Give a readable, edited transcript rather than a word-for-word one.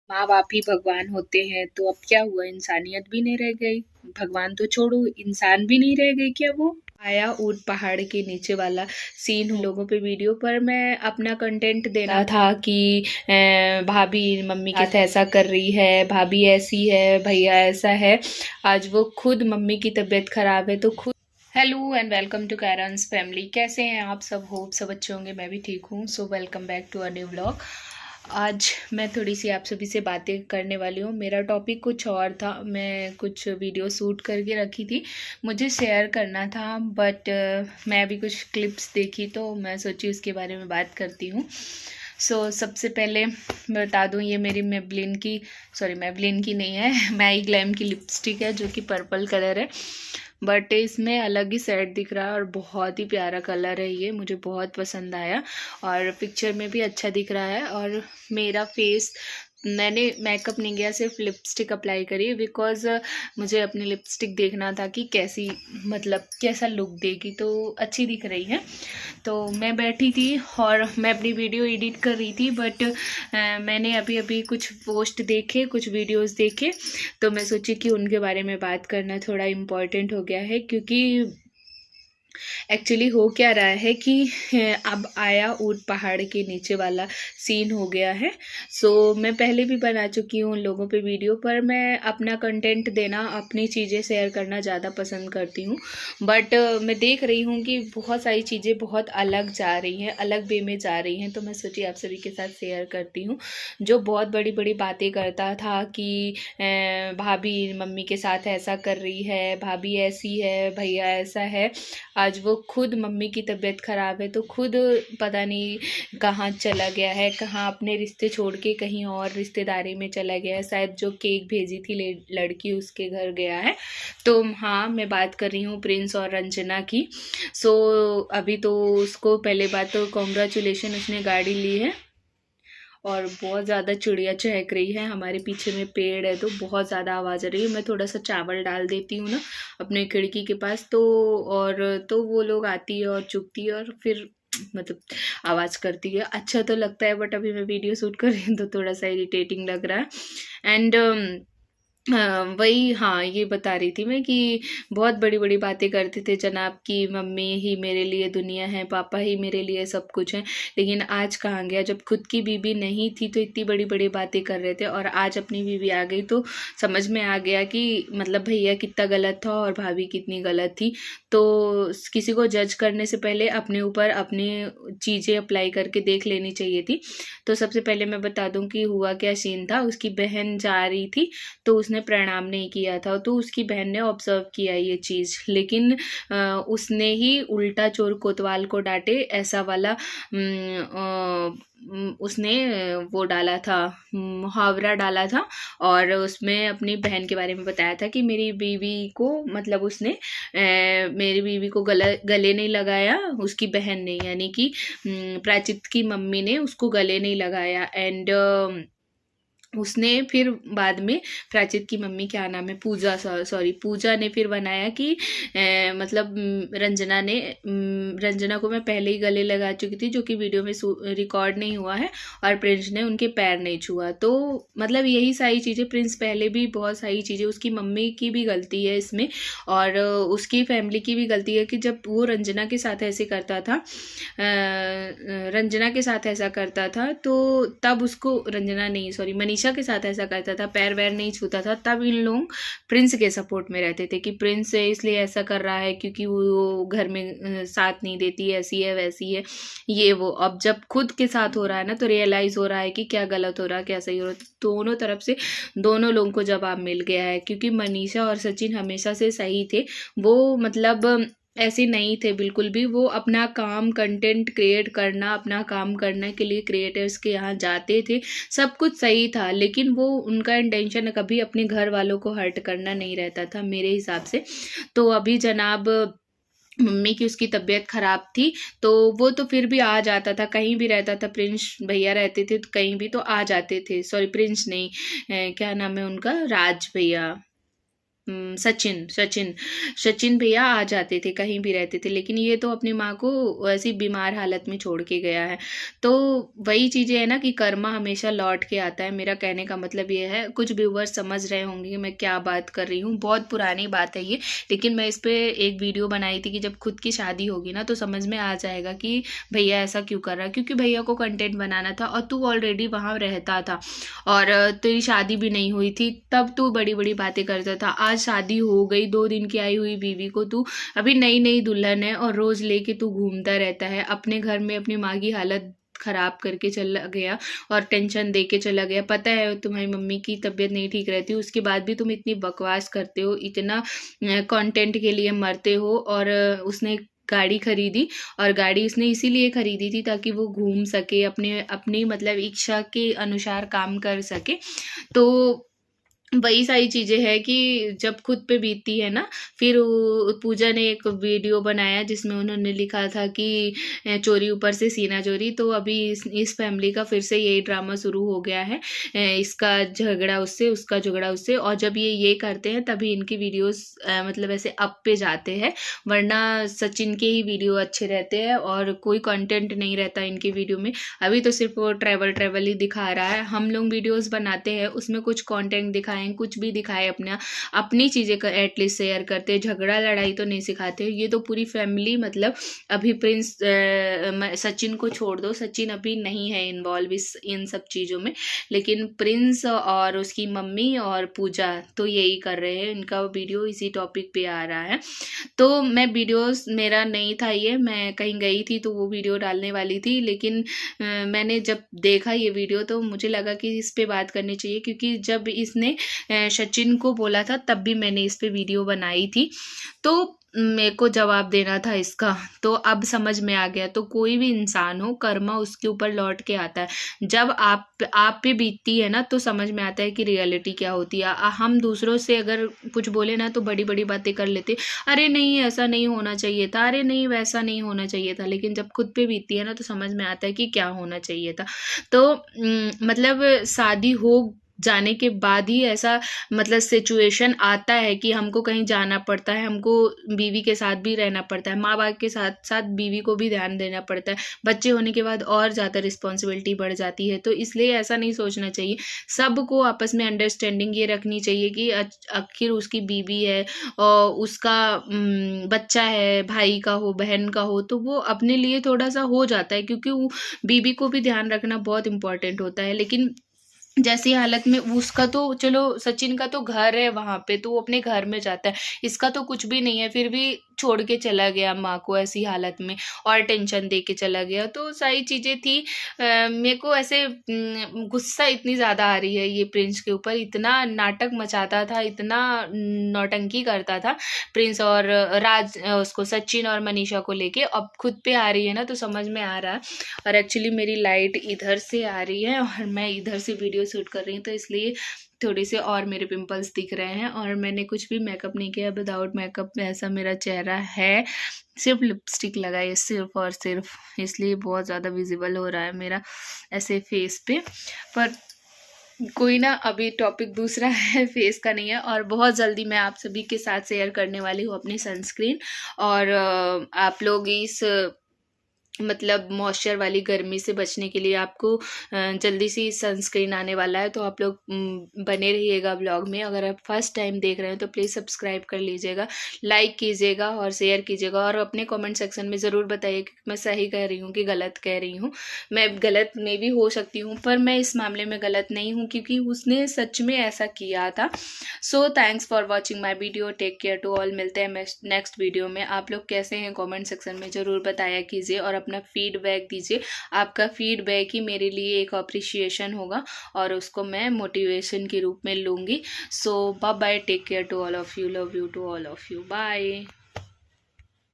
माँ बाप ही भगवान होते हैं, तो अब क्या हुआ, इंसानियत भी नहीं रह गई। भगवान तो छोड़ो, इंसान भी नहीं रह गई क्या वो। आया ऊट पहाड़ के नीचे वाला सीन हम लोगों पे वीडियो पर मैं अपना कंटेंट देना था कि भाभी मम्मी के साथ ऐसा कर रही है, भाभी ऐसी है, भैया ऐसा है। आज वो खुद मम्मी की तबीयत खराब है तो खुद। हेलो एंड वेलकम टू कैरन्स फैमिली। कैसे हैं आप सब? होप सब अच्छे होंगे, मैं भी ठीक हूँ। So welcome back to a new vlog. आज मैं थोड़ी सी आप सभी से बातें करने वाली हूँ। मेरा टॉपिक कुछ और था, मैं कुछ वीडियो शूट करके रखी थी, मुझे शेयर करना था, बट मैं अभी कुछ क्लिप्स देखी तो मैं सोची उसके बारे में बात करती हूँ। सबसे पहले मैं बता दूँ, ये मेरी मेबलिन की नहीं है, मैई ग्लैम की लिपस्टिक है जो कि पर्पल कलर है, बट इसमें अलग ही सेट दिख रहा है और बहुत ही प्यारा कलर है। ये मुझे बहुत पसंद आया और पिक्चर में भी अच्छा दिख रहा है। और मेरा फेस, मैंने मेकअप नहीं किया, सिर्फ लिपस्टिक अप्लाई करी बिकॉज मुझे अपनी लिपस्टिक देखना था कि कैसी, मतलब कैसा लुक देगी, तो अच्छी दिख रही है। तो मैं बैठी थी और मैं अपनी वीडियो एडिट कर रही थी, बट मैंने अभी अभी कुछ पोस्ट देखे, कुछ वीडियोस देखे, तो मैं सोची कि उनके बारे में बात करना थोड़ा इम्पोर्टेंट हो गया है। क्योंकि एक्चुअली हो क्या रहा है कि अब आया ऊट पहाड़ के नीचे वाला सीन हो गया है। मैं पहले भी बना चुकी हूँ उन लोगों पे वीडियो, पर मैं अपना कंटेंट देना, अपनी चीज़ें शेयर करना ज़्यादा पसंद करती हूँ। बट मैं देख रही हूँ कि बहुत सारी चीज़ें बहुत अलग जा रही हैं, अलग वे में जा रही हैं, तो मैं सोची आप सभी के साथ शेयर करती हूँ। जो बहुत बड़ी बड़ी बातें करता था कि भाभी मम्मी के साथ ऐसा कर रही है, भाभी ऐसी है, भैया ऐसा है, आज वो खुद मम्मी की तबीयत ख़राब है तो खुद पता नहीं कहाँ चला गया है, कहाँ अपने रिश्ते छोड़ के कहीं और रिश्तेदारी में चला गया है। शायद जो केक भेजी थी लड़की उसके घर गया है। तो हाँ, मैं बात कर रही हूँ प्रिंस और रंजना की। अभी तो उसको पहले बात तो कॉन्ग्रेचुलेशन, उसने गाड़ी ली है और बहुत ज़्यादा चिड़िया चहक रही है। हमारे पीछे में पेड़ है तो बहुत ज़्यादा आवाज़ आ रही है। मैं थोड़ा सा चावल डाल देती हूँ ना अपने खिड़की के पास, तो वो लोग आती है और चुगती है और फिर मतलब आवाज़ करती है। अच्छा तो लगता है, बट अभी मैं वीडियो शूट कर रही हूँ तो थोड़ा सा इरिटेटिंग लग रहा है। एंड वही, हाँ, ये बता रही थी मैं कि बहुत बड़ी बड़ी बातें करते थे जनाब की मम्मी ही मेरे लिए दुनिया है, पापा ही मेरे लिए सब कुछ है। लेकिन आज कहाँ गया, जब खुद की बीवी नहीं थी तो इतनी बड़ी बड़ी बातें कर रहे थे, और आज अपनी बीवी आ गई तो समझ में आ गया कि मतलब भैया कितना गलत था और भाभी कितनी गलत थी। तो किसी को जज करने से पहले अपने ऊपर अपनी चीज़ें अप्लाई करके देख लेनी चाहिए थी। तो सबसे पहले मैं बता दूं कि हुआ क्या सीन था। उसकी बहन जा रही थी तो उसने प्रणाम नहीं किया था, तो उसकी बहन ने ऑब्जर्व किया ये चीज़, लेकिन उसने ही उल्टा चोर कोतवाल को डांटे ऐसा वाला उसने वो डाला था, मुहावरा डाला था, और उसमें अपनी बहन के बारे में बताया था कि मेरी बीवी को, मतलब उसने मेरी बीवी को गले नहीं लगाया, उसकी बहन ने, यानी कि प्राचित की मम्मी ने उसको गले नहीं लगाया। एंड उसने फिर बाद में प्राचित की मम्मी, क्या नाम है, पूजा ने फिर बनाया कि मतलब रंजना को मैं पहले ही गले लगा चुकी थी, जो कि वीडियो में रिकॉर्ड नहीं हुआ है, और प्रिंस ने उनके पैर नहीं छुआ। तो मतलब यही सारी चीज़ें, प्रिंस पहले भी बहुत सारी चीज़ें, उसकी मम्मी की भी गलती है इसमें और उसकी फैमिली की भी गलती है कि जब वो रंजना के साथ ऐसे करता था, रंजना के साथ ऐसा करता था, तो तब उसको, रंजना नहीं सॉरी मनीषा के साथ ऐसा करता था, पैर वैर नहीं छूता था, तब इन लोग प्रिंस के सपोर्ट में रहते थे कि प्रिंस इसलिए ऐसा कर रहा है क्योंकि वो घर में साथ नहीं देती, ऐसी है वैसी है ये वो। अब जब खुद के साथ हो रहा है ना, तो रियलाइज हो रहा है कि क्या गलत हो रहा है क्या सही हो रहा है। तो दोनों तरफ से दोनों लोगों को जवाब मिल गया है, क्योंकि मनीषा और सचिन हमेशा से सही थे। वो मतलब ऐसे नहीं थे बिल्कुल भी। वो अपना काम, कंटेंट क्रिएट करना, अपना काम करने के लिए क्रिएटर्स के यहाँ जाते थे, सब कुछ सही था, लेकिन वो उनका इंटेंशन कभी अपने घर वालों को हर्ट करना नहीं रहता था मेरे हिसाब से। तो अभी जनाब मम्मी की, उसकी तबीयत खराब थी, तो वो तो फिर भी आ जाता था, कहीं भी रहता था, प्रिंस भैया रहते थे तो कहीं भी तो आ जाते थे, सॉरी प्रिंस नहीं, क्या नाम है उनका, राज भैया, सचिन सचिन सचिन भैया आ जाते थे कहीं भी रहते थे, लेकिन ये तो अपनी माँ को ऐसी बीमार हालत में छोड़ के गया है। तो वही चीज़ें है ना कि कर्मा हमेशा लौट के आता है। मेरा कहने का मतलब ये है, कुछ व्यूवर्स समझ रहे होंगे कि मैं क्या बात कर रही हूँ, बहुत पुरानी बात है ये, लेकिन मैं इस पे एक वीडियो बनाई थी कि जब खुद की शादी होगी ना तो समझ में आ जाएगा कि भैया ऐसा क्यों कर रहा है, क्योंकि भैया को कंटेंट बनाना था और तू ऑलरेडी वहाँ रहता था और तेरी शादी भी नहीं हुई थी, तब तू बड़ी बड़ी बातें करता था। आज शादी हो गई, 2 दिन की आई हुई बीवी को तू अभी नई नई दुल्हन है और रोज लेके तू घूमता रहता है। अपने घर में अपनी माँ की हालत खराब करके चला गया और टेंशन दे के चला गया। पता है तुम्हारी मम्मी की तबीयत नहीं ठीक रहती, उसके बाद भी तुम इतनी बकवास करते हो, इतना कंटेंट के लिए मरते हो। और उसने गाड़ी खरीदी और गाड़ी उसने इसीलिए खरीदी थी ताकि वो घूम सके, अपने अपनी मतलब इच्छा के अनुसार काम कर सके। तो वही सारी चीज़ें हैं कि जब खुद पे बीतती है ना, फिर पूजा ने एक वीडियो बनाया जिसमें उन्होंने लिखा था कि चोरी ऊपर से सीना चोरी। तो अभी इस फैमिली का फिर से यही ड्रामा शुरू हो गया है, इसका झगड़ा उससे, उसका झगड़ा उससे। और जब ये करते हैं तभी इनकी वीडियोस मतलब ऐसे अप पे जाते हैं, वरना सचिन के ही वीडियो अच्छे रहते हैं और कोई कंटेंट नहीं रहता इनकी वीडियो में। अभी तो सिर्फ वो ट्रैवल ही दिखा रहा है। हम लोग वीडियोस बनाते हैं उसमें कुछ कंटेंट दिखाएं, कुछ भी दिखाए, अपनी चीज़ें एटलीस्ट शेयर करते, झगड़ा लड़ाई तो नहीं सिखाते। ये तो पूरी फैमिली मतलब अभी प्रिंस सचिन को छोड़ दो, सचिन अभी नहीं है इन्वॉल्व इन सब चीज़ों में, लेकिन प्रिंस और उसकी मम्मी और पूजा तो यही कर रहे हैं। इनका वीडियो इसी टॉपिक पे आ रहा है। तो मैं वीडियोस मेरा नहीं था ये, मैं कहीं गई थी तो वो वीडियो डालने वाली थी, लेकिन मैंने जब देखा ये वीडियो तो मुझे लगा कि इस पे बात करनी चाहिए, क्योंकि जब इसने सचिन को बोला था तब भी मैंने इस पे वीडियो बनाई थी, तो मेरे को जवाब देना था इसका। तो अब समझ में आ गया। तो कोई भी इंसान हो, कर्मा उसके ऊपर लौट के आता है। जब आप पे बीतती है ना तो समझ में आता है कि रियलिटी क्या होती है। हम दूसरों से अगर कुछ बोले ना तो बड़ी बड़ी बातें कर लेते, अरे नहीं ऐसा नहीं होना चाहिए था, अरे नहीं वैसा नहीं होना चाहिए था, लेकिन जब खुद पे बीतती है ना तो समझ में आता है कि क्या होना चाहिए था। तो मतलब शादी हो जाने के बाद ही ऐसा मतलब सिचुएशन आता है कि हमको कहीं जाना पड़ता है, हमको बीवी के साथ भी रहना पड़ता है, माँ बाप के साथ साथ बीवी को भी ध्यान देना पड़ता है। बच्चे होने के बाद और ज़्यादा रिस्पॉन्सिबिलिटी बढ़ जाती है। तो इसलिए ऐसा नहीं सोचना चाहिए, सबको आपस में अंडरस्टैंडिंग ये रखनी चाहिए कि आखिर उसकी बीवी है और उसका बच्चा है, भाई का हो बहन का हो, तो वो अपने लिए थोड़ा सा हो जाता है, क्योंकि वो बीवी को भी ध्यान रखना बहुत इंपॉर्टेंट होता है। लेकिन जैसी हालत में उसका तो चलो, सचिन का तो घर है वहां पे, तो वो अपने घर में जाता है, इसका तो कुछ भी नहीं है, फिर भी छोड़ के चला गया माँ को ऐसी हालत में और टेंशन दे के चला गया। तो सारी चीजें थी। मेरे को ऐसे गुस्सा इतनी ज्यादा आ रही है ये प्रिंस के ऊपर, इतना नाटक मचाता था, इतना नौटंकी करता था प्रिंस और उसको सचिन और मनीषा को लेके। अब खुद पे आ रही है ना तो समझ में आ रहा है। और एक्चुअली मेरी लाइट इधर से आ रही है और मैं इधर से वीडियो शूट कर रही हूँ, तो इसलिए थोड़े से और मेरे पिंपल्स दिख रहे हैं। और मैंने कुछ भी मेकअप नहीं किया, विदाउट मेकअप में ऐसा मेरा चेहरा है, सिर्फ लिपस्टिक लगाई है सिर्फ और सिर्फ, इसलिए बहुत ज़्यादा विजिबल हो रहा है मेरा ऐसे फेस पे। पर कोई ना, अभी टॉपिक दूसरा है, फेस का नहीं है। और बहुत जल्दी मैं आप सभी के साथ शेयर करने वाली हूँ अपनी सनस्क्रीन। और आप लोग इस मतलब मॉइस्चर वाली गर्मी से बचने के लिए आपको जल्दी से सनस्क्रीन आने वाला है, तो आप लोग बने रहिएगा ब्लॉग में। अगर आप फर्स्ट टाइम देख रहे हैं तो प्लीज़ सब्सक्राइब कर लीजिएगा, लाइक कीजिएगा और शेयर कीजिएगा। और अपने कमेंट सेक्शन में ज़रूर बताइए कि मैं सही कह रही हूँ कि गलत कह रही हूँ। मैं गलत में भी हो सकती हूँ, पर मैं इस मामले में गलत नहीं हूँ, क्योंकि उसने सच में ऐसा किया था। So thanks for watching my video, take care to all. मिलते हैं नेक्स्ट वीडियो में। आप लोग कैसे हैं कमेंट सेक्शन में ज़रूर बताया कीजिए और अपना फीडबैक दीजिए। आपका फीडबैक ही मेरे लिए एक अप्रिशिएशन होगा और उसको मैं मोटिवेशन के रूप में लूँगी। So bye bye, take care to all of you, love you to all of you, bye.